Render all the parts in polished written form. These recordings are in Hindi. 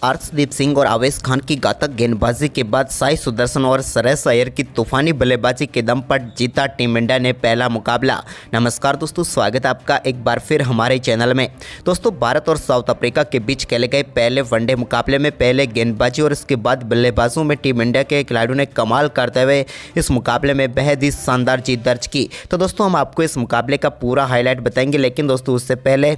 अर्शदीप सिंह और आवेश खान की घातक गेंदबाजी के बाद साई सुदर्शन और श्रेयस अय्यर की तूफानी बल्लेबाजी के दम पर जीता टीम इंडिया ने पहला मुकाबला। नमस्कार दोस्तों, स्वागत है आपका एक बार फिर हमारे चैनल में। दोस्तों, भारत और साउथ अफ्रीका के बीच खेले गए पहले वनडे मुकाबले में पहले गेंदबाजी और इसके बाद बल्लेबाजों में टीम इंडिया के खिलाड़ियों ने कमाल करते हुए इस मुकाबले में बेहद ही शानदार जीत दर्ज की। तो दोस्तों, हम आपको इस मुकाबले का पूरा हाईलाइट बताएंगे, लेकिन दोस्तों उससे पहले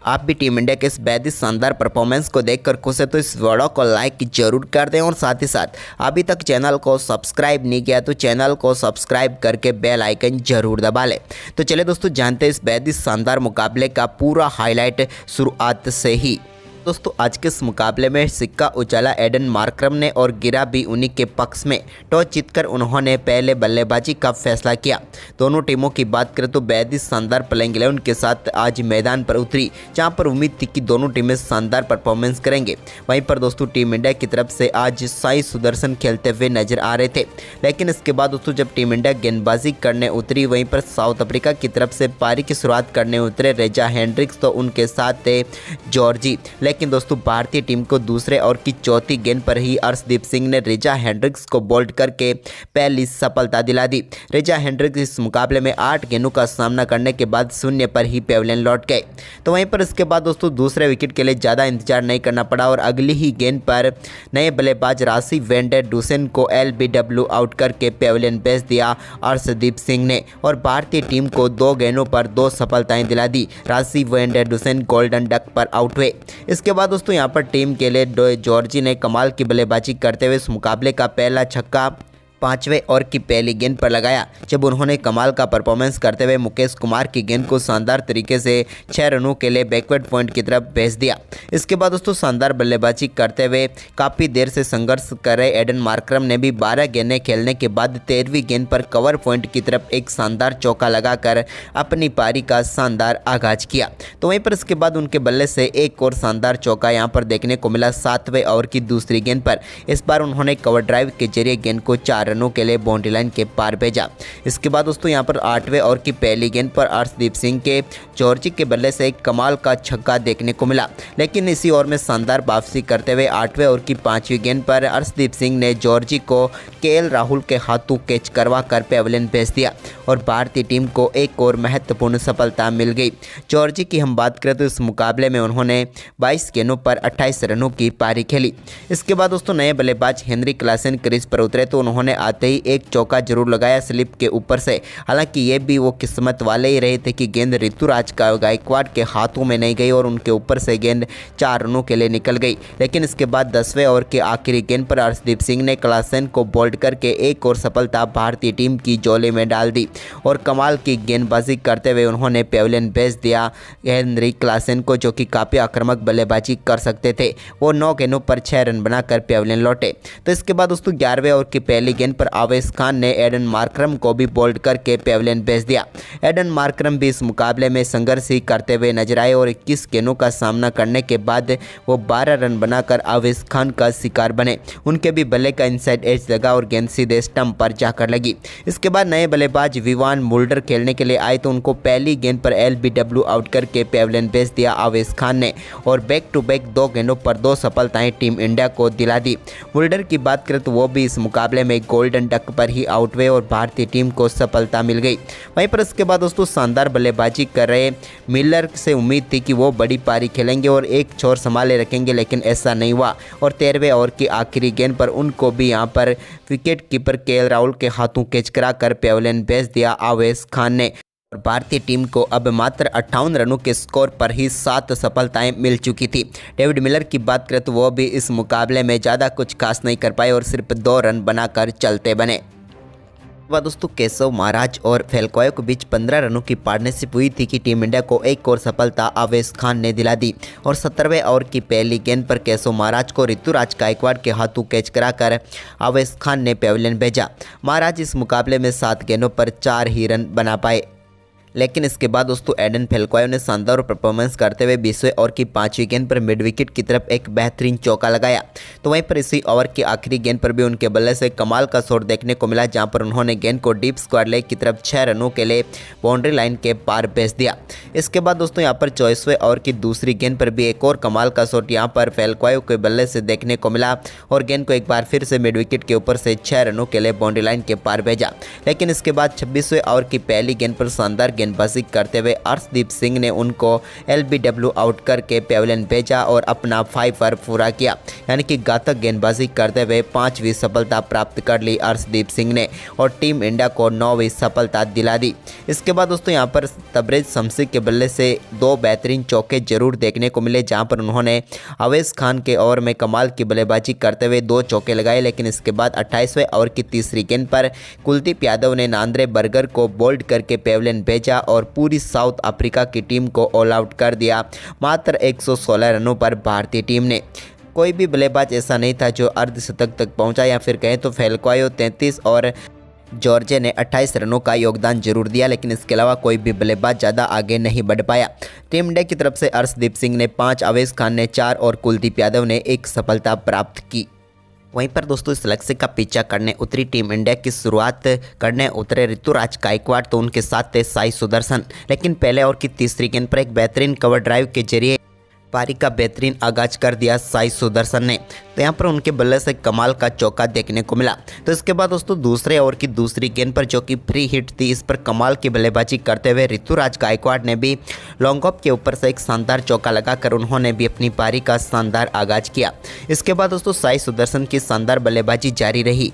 आप भी टीम इंडिया के इस बेहद ही शानदार परफॉर्मेंस को देखकर खुश है तो इस वीडियो को लाइक जरूर कर दें और साथ ही साथ अभी तक चैनल को सब्सक्राइब नहीं किया तो चैनल को सब्सक्राइब करके बेल आइकन जरूर दबा लें। तो चलिए दोस्तों, जानते हैं इस बेहद ही शानदार मुकाबले का पूरा हाईलाइट शुरुआत से ही। दोस्तों, आज के इस मुकाबले में सिक्का उछाला एडन मार्करम ने और गिरा भी उन्हीं के पक्ष में। टॉस जीतकर उन्होंने पहले बल्लेबाजी का फैसला किया। दोनों टीमों की बात करें तो बेहद ही शानदार प्लेइंग 11 के साथ आज मैदान पर उतरी, जहां पर उम्मीद थी कि दोनों टीमें शानदार परफॉर्मेंस करेंगे। वहीं पर दोस्तों टीम इंडिया की तरफ से आज साई सुदर्शन खेलते हुए नजर आ रहे थे, लेकिन इसके बाद दोस्तों जब टीम इंडिया गेंदबाजी करने उतरी, वहीं पर साउथ अफ्रीका की तरफ से पारी की शुरुआत करने उतरे रेजा हेंड्रिक्स, तो उनके साथ थे जॉर्जी। लेकिन दोस्तों भारतीय टीम को दूसरे ओवर की चौथी गेंद पर ही अर्शदीप सिंह ने रेजा हेंड्रिक्स को बोल्ड करके पहली सफलता दिला दी। रेजा हेंड्रिक्स इस मुकाबले में 8 गेंदों का सामना करने के बाद शून्य पर ही पेविलियन लौट गए। तो वहीं पर इसके बाद दोस्तों दूसरे विकेट के लिए ज़्यादा इंतजार नहीं करना पड़ा और अगली ही गेंद पर नए बल्लेबाज राशि वेंडर डुसेन को LBW आउट करके पेविलियन भेज दिया अर्शदीप सिंह ने और भारतीय टीम को 2 गेंदों पर 2 सफलताएं दिला दी। राशि वेंडर डुसेन गोल्डन डक पर आउट हुए। इसके बाद दोस्तों यहाँ पर टीम के लिए जॉर्जी ने कमाल की बल्लेबाजी करते हुए इस मुकाबले का पहला छक्का 5वें ओवर की पहली गेंद पर लगाया, जब उन्होंने कमाल का परफॉर्मेंस करते हुए मुकेश कुमार की गेंद को शानदार तरीके से 6 रनों के लिए बैकवर्ड पॉइंट की तरफ भेज दिया। इसके बाद दोस्तों शानदार बल्लेबाजी करते हुए काफ़ी देर से संघर्ष कर रहे एडन मार्करम ने भी 12 गेंदें खेलने के बाद 13वीं गेंद पर कवर पॉइंट की तरफ एक शानदार चौका लगाकर अपनी पारी का शानदार आगाज किया। तो वहीं पर इसके बाद उनके बल्ले से एक और शानदार चौका यहाँ पर देखने को मिला 7वें ओवर की दूसरी गेंद पर। इस बार उन्होंने कवर ड्राइव के जरिए गेंद को 4 रनों के लिए बाउंड्री लाइन के पार भेजा। इसके बाद दोस्तों यहां पर 8वें ओवर की पहली गेंद पर अर्शदीप सिंह के जॉर्जी के बल्ले से एक कमाल का छक्का देखने को मिला, लेकिन इसी ओवर में शानदार वापसी करते हुए 8वें ओवर की 5वीं गेंद पर अर्शदीप सिंह ने जॉर्जी को KL राहुल के हाथों कैच करवा कर पेविलियन भेज दिया और भारतीय टीम को एक और महत्वपूर्ण सफलता मिल गई। जॉर्जी की हम बात करें तो इस मुकाबले में उन्होंने 22 गेंदों पर 28 रनों की पारी खेली। इसके बाद दोस्तों नए बल्लेबाज हेनरी क्लासन क्रीज पर उतरे तो उन्होंने आते ही एक चौका जरूर लगाया स्लिप के ऊपर से। हालांकि ये भी वो किस्मत वाले ही रहे थे कि गेंद ऋतुराज गायकवाड़ के हाथों में नहीं गई और उनके ऊपर से गेंद 4 रनों के लिए निकल गई। लेकिन इसके बाद 10वें ओवर के आखिरी गेंद पर अर्शदीप सिंह ने क्लासन को बोल्ड करके एक और सफलता भारतीय टीम की झोली में डाल दी और कमाल की गेंदबाजी करते हुए उन्होंने पेविलियन भेज दिया हेनरी क्लासन को, जो कि काफ़ी आक्रामक बल्लेबाजी कर सकते थे। वो 9 गेंदों पर 6 रन बनाकर पेविलियन लौटे। तो इसके बाद दोस्तों 11वें ओवर की पहली गेंद पर आवेश खान ने एडन मार्करम को भी बोल्ड करके पेविलियन भेज दिया। एडन मार्करम भी इस मुकाबले में संघर्ष ही करते हुए नजर आए और 21 गेंदों का सामना करने के बाद वो 12 रन बनाकर आवेश खान का शिकार बने। उनके भी बल्ले का इनसाइड एज लगा और गेंद सीधे स्टंप पर जाकर लगी। इसके बाद नए बल्लेबाज विवान मुल्डर खेलने के लिए आए तो उनको पहली गेंद पर LBW आउट करके पेविलियन भेज दिया आवेश खान ने और बैक टू बैक 2 गेंदों पर 2 सफलताएं टीम इंडिया को दिला दी। मुल्डर की बात करें तो वो भी इस मुकाबले में गोल्डन डक पर ही आउट हुए और भारतीय टीम को सफलता मिल गई। वहीं पर इसके बाद दोस्तों शानदार बल्लेबाजी कर रहे मिलर से उम्मीद थी कि वो बड़ी पारी खेलेंगे और एक छोर संभाले रखेंगे, लेकिन ऐसा नहीं हुआ और 13वें ओवर की आखिरी गेंद पर उनको भी यहां पर विकेट कीपर KL राहुल के हाथों कैच कराकर पेविलियन भेज दिया आवेश खान ने और भारतीय टीम को अब मात्र 58 रनों के स्कोर पर ही 7 सफलताएं मिल चुकी थी। डेविड मिलर की बात करें तो वो भी इस मुकाबले में ज़्यादा कुछ खास नहीं कर पाए और सिर्फ 2 रन बनाकर चलते बने। दोस्तों केशव महाराज और फेलकॉय के बीच 15 रनों की पार्टनरशिप हुई थी कि टीम इंडिया को एक और सफलता आवेश खान ने दिला दी और 17वें ओवर की पहली गेंद पर केशव महाराज को ऋतुराज गायकवाड़ के हाथों कैच कराकर आवेश खान ने पेविलियन भेजा। महाराज इस मुकाबले में 7 गेंदों पर 4 ही रन बना पाए। लेकिन इसके बाद दोस्तों एडन फेल्क्वायो ने शानदार परफॉर्मेंस करते हुए 20वें ओवर की 5वीं गेंद पर मिड विकेट की तरफ एक बेहतरीन चौका लगाया। तो वहीं पर इसी ओवर की आखिरी गेंद पर भी उनके बल्ले से कमाल का शॉट देखने को मिला, जहां पर उन्होंने गेंद को डीप स्क्वायर लेग की तरफ 6 रनों के लिए बाउंड्री लाइन के पार भेज दिया। इसके बाद दोस्तों यहां पर 24वें ओवर की दूसरी गेंद पर भी एक और कमाल का शॉट यहां पर फेल्क्वायो के बल्ले से देखने को मिला और गेंद को एक बार फिर से मिड विकेट के ऊपर से 6 रनों के लिए बाउंड्री लाइन के पार भेजा। लेकिन इसके बाद 26वें ओवर की पहली गेंद पर शानदार गेंदबाजी करते हुए अर्शदीप सिंह ने उनको LBW आउट करके पेविलियन भेजा और अपना 5 ओवर पूरा किया, यानी कि घातक गेंदबाजी करते हुए 5वीं सफलता प्राप्त कर ली अर्शदीप सिंह ने और टीम इंडिया को 9वीं सफलता दिला दी। इसके बाद दोस्तों यहां पर तबरेज शमसी के बल्ले से 2 बेहतरीन चौके जरूर देखने को मिले, जहां पर उन्होंने अवैस खान के ओवर में कमाल की बल्लेबाजी करते हुए 2 चौके लगाए। लेकिन इसके बाद 28वें ओवर की तीसरी गेंद पर कुलदीप यादव ने नांद्रे बर्गर को बोल्ड करके पेविलियन भेजा और पूरी साउथ अफ्रीका की टीम को ऑल आउट कर दिया। मात्र 116 रनों पर भारतीय टीम ने कोई भी बल्लेबाज ऐसा नहीं था जो अर्धशतक तक पहुंचा, या फिर कहें तो फेल्क्वायो 33 और जॉर्जे ने 28 रनों का योगदान जरूर दिया, लेकिन इसके अलावा कोई भी बल्लेबाज ज़्यादा आगे नहीं बढ़ पाया। टीम इंडिया की तरफ से अर्शदीप सिंह ने 5, अवैस खान ने 4 और कुलदीप यादव ने 1 सफलता प्राप्त की। वहीं पर दोस्तों इस लक्ष्य का पीछा करने उतरी टीम इंडिया की शुरुआत करने उतरे ऋतुराज गायकवाड़, तो उनके साथ थे साई सुदर्शन। लेकिन पहले ओवर की तीसरी गेंद पर एक बेहतरीन कवर ड्राइव के जरिए पारी का बेहतरीन आगाज कर दिया साई सुदर्शन ने, तो यहाँ पर उनके बल्ले से कमाल का चौका देखने को मिला। तो इसके बाद दोस्तों दूसरे ओवर की दूसरी गेंद पर जो कि फ्री हिट थी, इस पर कमाल की बल्लेबाजी करते हुए ऋतुराज गायकवाड़ ने भी लॉन्ग ऑफ के ऊपर से एक शानदार चौका लगाकर उन्होंने भी अपनी पारी का शानदार आगाज किया। इसके बाद दोस्तों साई सुदर्शन की शानदार बल्लेबाजी जारी रही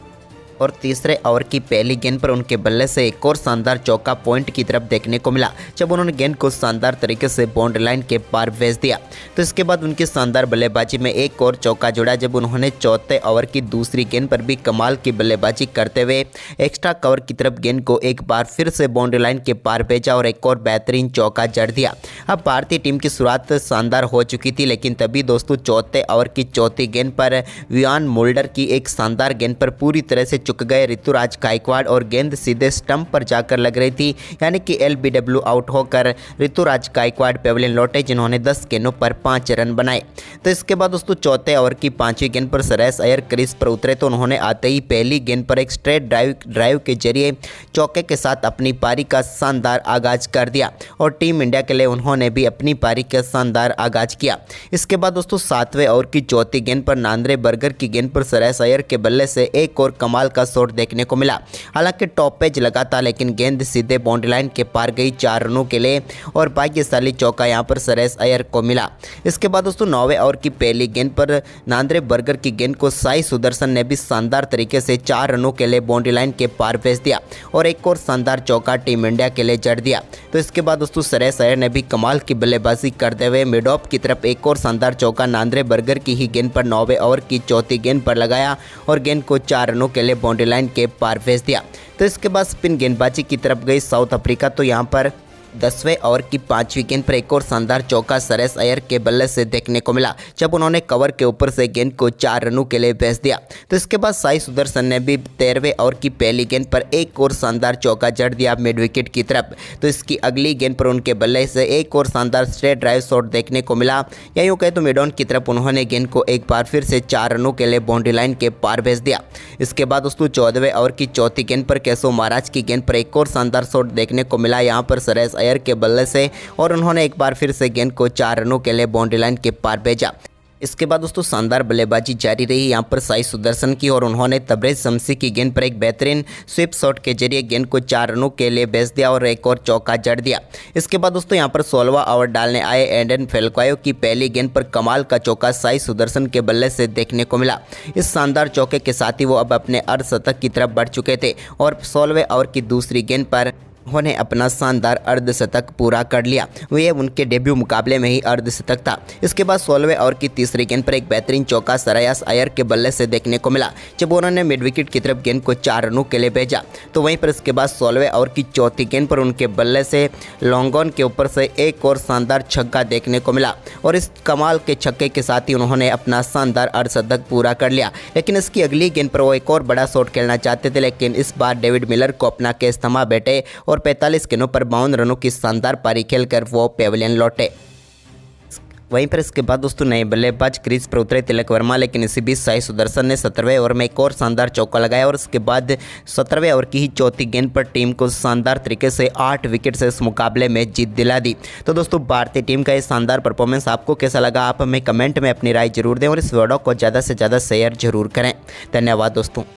और तीसरे ओवर की पहली गेंद पर उनके बल्ले से एक और शानदार चौका पॉइंट की तरफ देखने को मिला, जब उन्होंने गेंद को शानदार तरीके से बाउंड्री लाइन के पार भेज दिया। तो इसके बाद उनकी शानदार बल्लेबाजी में एक और चौका जुड़ा, जब उन्होंने चौथे ओवर की दूसरी गेंद पर भी कमाल की बल्लेबाजी करते हुए एक्स्ट्रा कवर की तरफ गेंद को एक बार फिर से बाउंड्री लाइन के पार भेजा और एक और बेहतरीन चौका जड़ दिया। अब भारतीय टीम की शुरुआत शानदार हो चुकी थी, लेकिन तभी दोस्तों चौथे ओवर की चौथी गेंद पर वियान मोल्डर की एक शानदार गेंद पर पूरी तरह से चुक गए ऋतुराज गायकवाड़ और गेंद सीधे स्टंप पर जाकर लग रही थी, यानी कि LBW आउट होकर ऋतुराज गायकवाड़ पेविलियन लौटे, जिन्होंने 10 गेंदों पर 5 रन बनाए। तो इसके बाद दोस्तों चौथे ओवर की 5वीं गेंद पर श्रेयस अय्यर क्रीज पर उतरे, तो उन्होंने आते ही पहली गेंद पर एक स्ट्रेट ड्राइव के जरिए चौके के साथ अपनी पारी का शानदार आगाज कर दिया और टीम इंडिया के लिए उन्होंने भी अपनी पारी का शानदार आगाज किया। इसके बाद दोस्तों 7वें ओवर की चौथी गेंद पर नांद्रे बर्गर की गेंद पर श्रेयस अय्यर के बल्ले से एक और कमाल का शॉट देखने को मिला। हालांकि टॉप पेज लगा था, लेकिन गेंद सीधे बाउंड्री लाइन के पार गई 4 रनों के लिए और भाग्यशाली चौका यहां पर श्रेयस अय्यर को मिला। इसके बाद दोस्तों 9वें ओवर की पहली गेंद पर नांद्रे बर्गर की गेंद को साई सुदर्शन ने भी शानदार तरीके से 4 रनों के लिए बाउंड्री लाइन के पार भेज दिया और एक और शानदार चौका टीम इंडिया के लिए जड़ दिया। तो इसके बाद दोस्तों श्रेयस अय्यर ने भी कमाल की बल्लेबाजी करते हुए मिड ऑफ की तरफ एक और शानदार चौका नांद्रे बर्गर की ही गेंद पर 9वें ओवर की चौथी गेंद पर लगाया और गेंद को 4 रनों के लिए बाउंड्री लाइन के पार भेज दिया। तो इसके बाद स्पिन गेंदबाजी की तरफ गई साउथ अफ्रीका, तो यहाँ पर 10वें ओवर की 5वीं गेंद पर एक और शानदार चौका श्रेयस अय्यर के बल्ले से देखने को मिला, जब उन्होंने कवर के ऊपर से गेंद को 4 रनों के लिए भेज दिया। तो इसके बाद साई सुदर्शन ने भी 13वें ओवर की पहली गेंद पर एक और शानदार चौका जड़ दिया मिड विकेट की तरफ। तो इसकी अगली गेंद पर उनके बल्ले से एक और शानदार स्ट्रेट ड्राइव शॉट देखने को मिला, या यूँ कहे तो मिड ऑन की तरफ उन्होंने गेंद को एक बार फिर से 4 रनों के लिए बाउंड्री लाइन के पार भेज दिया। इसके बाद दोस्तों 14वें ओवर की चौथी गेंद पर केशव महाराज की गेंद पर एक और शानदार शॉट देखने को मिला, यहाँ पर श्रेयस अय्यर के बल्ले से, और उन्होंने एक बार फिर से गेंद को 4 रनों के लिए बाउंड्री लाइन के पार भेजा। इसके बाद दोस्तों शानदार बल्लेबाजी जारी रही यहाँ पर साई सुदर्शन की, और उन्होंने तबरेज शमसी की गेंद पर एक बेहतरीन स्वीप शॉट के जरिए गेंद को 4 रनों के लिए भेज दिया और एक और चौका जड़ दिया। इसके बाद दोस्तों यहाँ पर 16वां ओवर डालने आए एडन फेल्क्वायो की पहली गेंद पर कमाल का चौका साई सुदर्शन के बल्ले से देखने को मिला। इस शानदार चौके के साथ ही वो अब अपने अर्धशतक की तरफ बढ़ चुके थे और 16वें ओवर की दूसरी गेंद पर उन्होंने अपना शानदार अर्धशतक पूरा कर लिया। ये उनके डेब्यू मुकाबले में ही अर्धशतक था। इसके बाद 16वें ओवर की तीसरी गेंद पर एक बेहतरीन चौका श्रेयस अय्यर के बल्ले से देखने को मिला, जब उन्होंने मिड विकेट की तरफ गेंद को 4 रनों के लिए भेजा। तो वहीं पर इसके बाद 16वें ओवर की चौथी गेंद पर उनके बल्ले से लॉन्ग ऑन के ऊपर से एक और शानदार छक्का देखने को मिला, और इस कमाल के छक्के के साथ ही उन्होंने अपना शानदार अर्धशतक पूरा कर लिया। लेकिन इसकी अगली गेंद पर वो एक और बड़ा शॉट खेलना चाहते थे, लेकिन इस बार डेविड मिलर को अपना कैच थमा बैठे और और 45 गेंदों पर 52 रनों की शानदार पारी खेलकर वो पेविलियन लौटे। वहीं पर इसके बाद दोस्तों नए बल्लेबाज क्रीज पर उतरे तिलक वर्मा, लेकिन इसी बीच साई सुदर्शन ने 17वें ओवर में एक और शानदार चौका लगाया और उसके बाद 17वें ओवर की ही चौथी गेंद पर टीम को शानदार तरीके से 8 विकेट से इस मुकाबले में जीत दिला दी। तो दोस्तों भारतीय टीम का ये शानदार परफॉर्मेंस आपको कैसा लगा, आप हमें कमेंट में अपनी राय जरूर दें और इस वीडियो को ज़्यादा से ज़्यादा शेयर जरूर करें। धन्यवाद दोस्तों।